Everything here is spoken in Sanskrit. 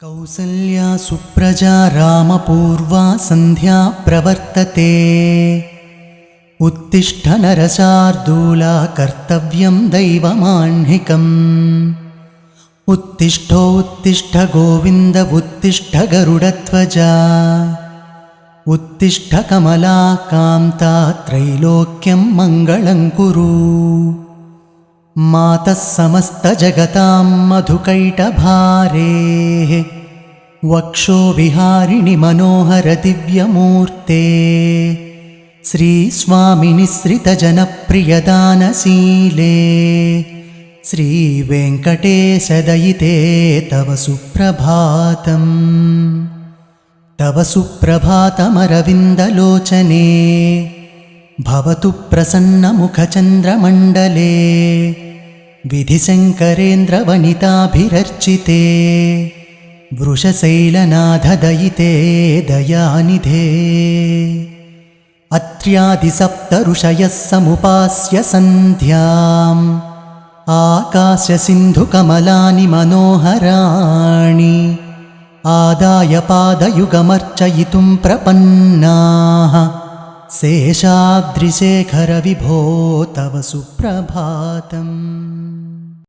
कौसल्या सुप्रजा रामपूर्वा सन्ध्या प्रवर्तते। उत्तिष्ठ नरशार्दूला कर्तव्यं दैवमाह्निकम्। उत्तिष्ठोत्तिष्ठ गोविन्द उत्तिष्ठ गरुडध्वजा। उत्तिष्ठ कमलाकान्ता त्रैलोक्यं मङ्गलं कुरु। मातः समस्तजगतां मधुकैटभारेः वक्षो विहारिणि मनोहर दिव्यमूर्ते। श्रीस्वामिनि श्रितजनप्रियदानशीले श्रीवेङ्कटेशदयिते तव सुप्रभातम्। तव सुप्रभातमरविन्दलोचने भवतु प्रसन्नमुखचन्द्रमण्डले। विधिशङ्करेन्द्रवनिताभिरर्चिते वृषशैलनाथदयिते दयानिधे। अत्र्यादिसप्तऋषयः समुपास्य सन्ध्याम् आकाशसिन्धुकमलानि मनोहराणि। आदाय पादयुगमर्चयितुं प्रपन्नाः शेषाद्रिशेखर विभो तव सुप्रभातम्।